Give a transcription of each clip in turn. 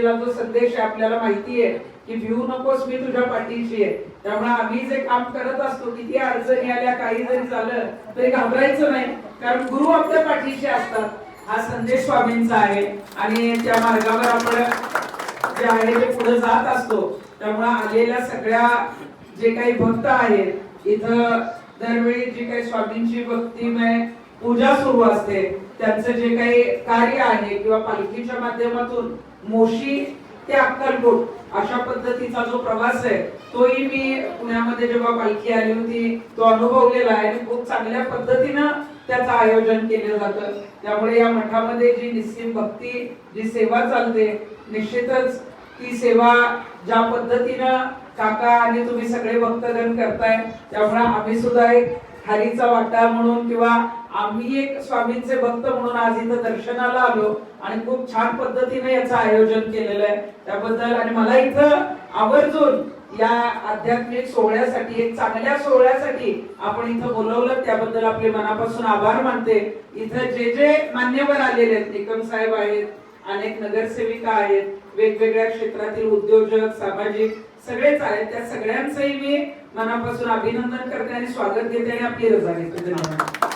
जो संदेश आहे आपल्याला माहिती आहे की भिवू नकोस, मी तुझ्या पाठीशी आहे. त्यामुळे आम्ही जे काम करत असतो, किती अडचणी आल्या काही जरी झालं तरी घाबरायचं नाही, कारण गुरु आपल्या पाठीशी असतात. हा संदेश स्वामींचा आहे आणि त्या मार्गावर आपण जे आहे ते पुढे जात असतो. त्यामुळे आलेल्या सगळ्या जे काही भक्त आहेत इथं दरवेळी जी काही स्वामींची भक्तिमय पूजा सुरू असते, त्यांचं जे काही कार्य आहे किंवा पालखीच्या माध्यमातून मोशी ते अक्कलकोट अशा पद्धतीचा जो प्रवास आहे तोही मी पुण्यामध्ये जेव्हा पालखी आली होती तो अनुभवलेला आहे आणि खूप चांगल्या पद्धतीनं त्याचं आयोजन केलं जातं. त्यामुळे या मठामध्ये जी निस्सीम भक्ती जी सेवा चालते, निश्चितच ती सेवा ज्या पद्धतीनं काका आणि तुम्ही सगळे भक्तगण करताय, त्यामुळे आम्ही सुद्धा एक हरीचा वाटा म्हणून किंवा आम्ही एक स्वामींचे भक्त म्हणून आज इथं दर्शनाला आलो आणि खूप छान पद्धतीने याचं आयोजन केलेलं आहे. त्याबद्दल आणि मला इथं आवर्जून या आध्यात्मिक सोहळ्यासाठी, एक चांगल्या सोहळ्यासाठी आपण इथं बोलवलं, त्याबद्दल आपले मनापासून आभार मानते. इथं जे जे मान्यवर आलेले आहेत, निकम साहेब आहेत, अनेक नगरसेविका आहेत, वेगवेगळ्या क्षेत्रातील उद्योजक, सामाजिक सगळेच आहेत, त्या सगळ्यांचंही मी मनापासून अभिनंदन करते आणि स्वागत घेते आणि आपली रजा घेते. धन्यवाद.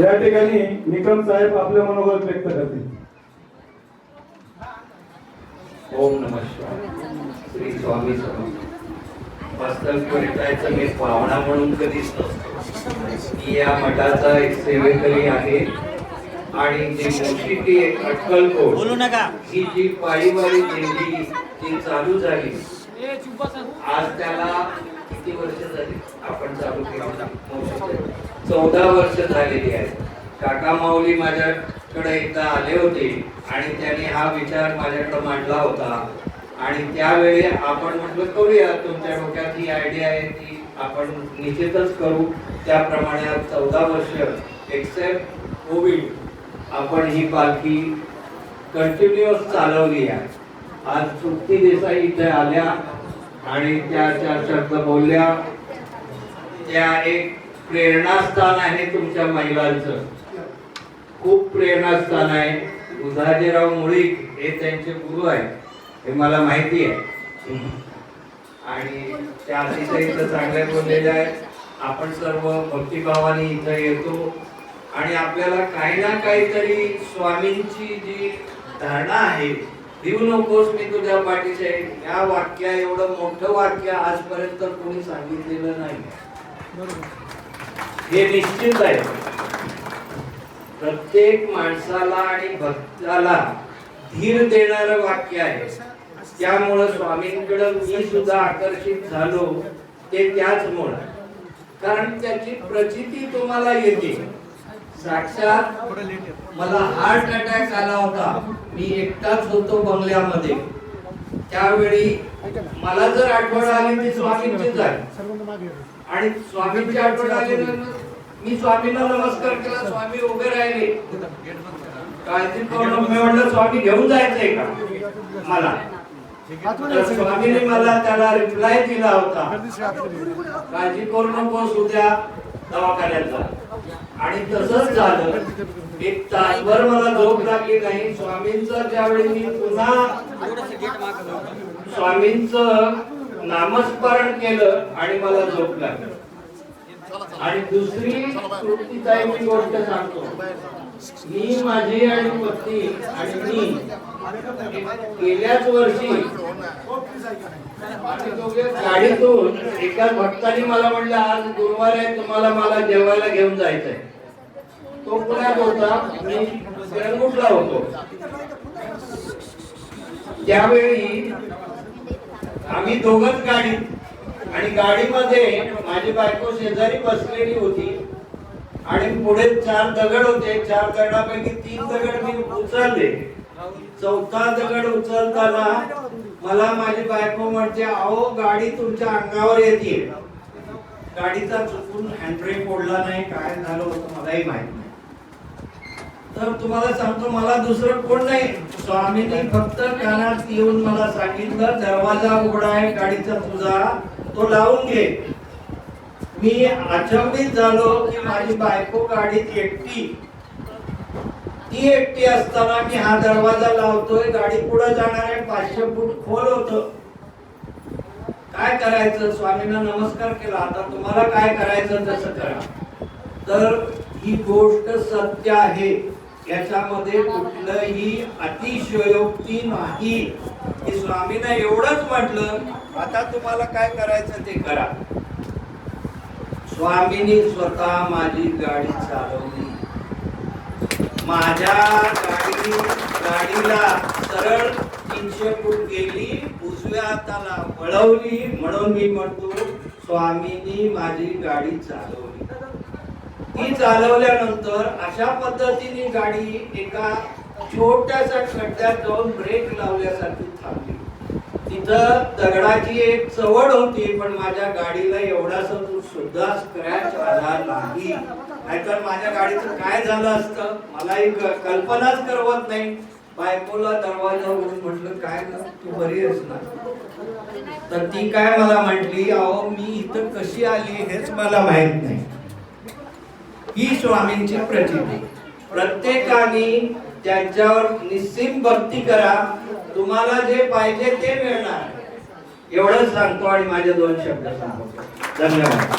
या ठिकाणी निकम साहेब आपले मनोगत व्यक्त करतील. ओम नमः शिवाय. श्री स्वामी समर्थ. वास्तविकताचं मी पाहुणा म्हणून कधीच नसतो. मी या मठाचा एक सेवेकरी आहे आणि जी मोठी ती एक अक्कलकोट बोलू नका ही जी पायीवारी दिंडी जी चालू झाली, आज त्याला किती वर्ष झाली आपण चालू केली? 14 वर्ष झालेली आहेत. काका माऊली माझ्याकडे एकदा आले होते आणि त्यांनी हा विचार माझ्याकडे मांडला होता आणि त्यावेळी आपण म्हटलं करूया, तुमच्या डोक्यात ही आयडिया आहे ती आपण निश्चितच करू. त्याप्रमाणे आज 14 वर्ष एक्सेप्ट कोविड आपण ही पालखी कंटिन्युअस चालवली आहे. आज तृप्ती देसाई इथे आल्या आणि त्या 4 शब्द बोलल्या. त्या एक प्रेरणास्थान आहे तुमच्या महिलांचं, खूप प्रेरणास्थान आहे. उदाजीराव मुळीक हे त्यांचे गुरु आहेत, हे मला माहिती आहे आणि त्या अतिशय इथं चांगल्या बोललेल्या आहेत. आपण सर्व भक्तिभावाने इथं येतो आणि आपल्याला काही ना काहीतरी स्वामींची जी धारणा आहे, देऊ नकोस मी तुझ्या पाठीशी आहे, या वाक्या एवढं मोठं वाक्य आजपर्यंत कोणी सांगितलेलं नाही. हे निश्चित आहे प्रत्येक माणसाला आणि भक्ताला धीर देणारं वाक्य आहे. त्यामुळं स्वामींकडे मी सुद्धा आकर्षित झालो ते त्याचमुळं, कारण त्याची प्रचिती तुम्हाला येते. साक्षात मला हार्ट अटॅक आला होता, मी एकटाच होतो बंगल्यामध्ये. त्यावेळी मला जर आठवण आली ती स्वामींचीच आहे आणि स्वामींची आठवण आली मी स्वामींना नमस्कार केला. स्वामी उभे राहिले, काळजी करू नको. मी म्हटलं स्वामी घेऊन जायचंय का मला? तर स्वामीने मला त्याला रिप्लाय दिला होता, काळजी करू नकोस, उद्या दवाखान्यात जा. आणि तसंच झालं. एक तासभर मला झोप लागली नाही. स्वामींचं ज्यावेळी मी पुन्हा स्वामींचं नामस्मरण केलं आणि मला झोप लागली. आणि दुसरी तृप्तीदायी मी गोष्ट सांगतो. मी, माझी आणि पत्नी आणि मी गेल्याच वर्षी गाडीतून एका भक्ताने मला म्हटलं, आज गुरुवार आहे, तुम्हाला मला जेवायला घेऊन जायचंय. तो पुण्यात होता, मी गणगुटला होतो. त्यावेळी आम्ही दोघंच गाडीत आणि गाडीमध्ये माझी बायको शेजारी बसलेली होती आणि पुढे 4 दगड होते. 4 दगडापैकी 3 दगड मी उचलले. 4था दगड उचलताना मला माझी बायको म्हणते, अहो गाडी तुमच्या अंगावर येते. गाडीचा चुकून हँडब्रेक ओढला नाही, काय झालं होतं मलाही माहित नाही. तर तुम्हाला सांगतो, मला दुसरं कोण नाही, स्वामींनी फक्त कानात येऊन मला सांगितलं, दरवाजा उघडा आहे गाडीचा तुझा, तो लावून घे. मी अचंबित झालो की माझी बायको गाडीत एकटी, ती एकटी असताना मी हा दरवाजा लावतोय, गाडी पुढे जाणार आहे, 500 फूट खोल होतं. काय करायचं? स्वामींना नमस्कार केला, आता तुम्हाला काय करायचं तसं करा. तर ही गोष्ट सत्य आहे, याच्यामध्ये कुठलंही अतिशयोक्ती नाही. की स्वामींना एवढंच म्हटलं, आता तुम्हाला काय करायचं ते करा. स्वामींनी स्वतः माझी गाडी चालवली. माझ्या गाडीला सरळ 300 फूट गेली, उजव्या हाताला वळवली. म्हणून मी म्हणतो, स्वामींनी माझी गाडी चालवली. ती चालवल्यानंतर अशा पद्धतीने गाडी एका छोट्याशा खड्ड्यात जाऊन ब्रेक लावल्यासारखी थांबली. तिथं दगडाची एक चवड होती, पण माझ्या गाडीला एवढासा सुद्धा स्क्रॅच आला नाही. नाहीतर माझ्या गाडीचं काय झालं असतं मला एक कल्पनाच करवत नाही. बायकोला दरवाजा उघडून म्हटलं, काय ग, तू बरी आहेस ना? तर ती काय मला म्हटली, अहो मी इथं कशी आली हेच मला माहित नाही. ही स्वामींची प्रतिमा. प्रत्येकाने त्यांच्यावर निस्सीम भक्ती करा, तुम्हाला जे पाहिजे ते मिळणार. एवढंच सांगतो आणि माझे 2 शब्द सांगतो. धन्यवाद.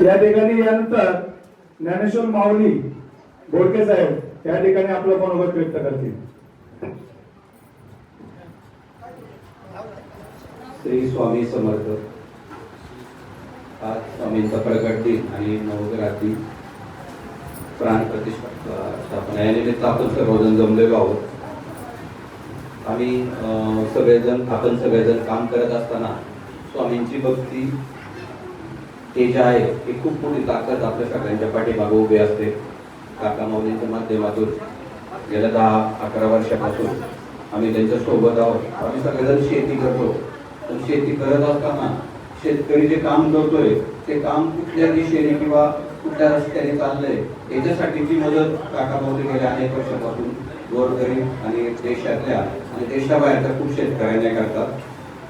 या ठिकाणी यानंतर ज्ञानेश्वर माऊली बोडके साहेब त्या ठिकाणी आपलं मनोगत व्यक्त करतील. श्री स्वामी समर्थ. आज स्वामींचा प्रगट दिन आणि नवग्राती प्राण प्रतिष्ठापना या निमित्त आपण सर्वजण जमलेलो आहोत. आम्ही आपण सगळेजण काम करत असताना स्वामींची भक्ती हे जे आहे हे खूप मोठी ताकद आपल्या सगळ्यांच्या पाठीमागे उभी असते. काका माऊलींच्या माध्यमातून गेल्या 10-11 वर्षापासून आम्ही त्यांच्या सोबत आहोत. आम्ही सगळेजण शेती करतो. पण शेती करत असताना शेतकरी जे काम करतोय ते काम कुठल्या दिशेने किंवा कुठल्या रस्त्याने चाललंय याच्यासाठीची मदत काका माऊली गेल्या अनेक वर्षापासून गोरगरीब आणि देशातल्या आणि देशाबाहेरच्या खूप शेतकऱ्यांना करतात.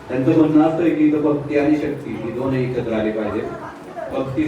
त्यांचं म्हणणं असतं की इथं भक्ती आणि शक्ती ही दोन्ही एकत्र आली पाहिजे. भक्ती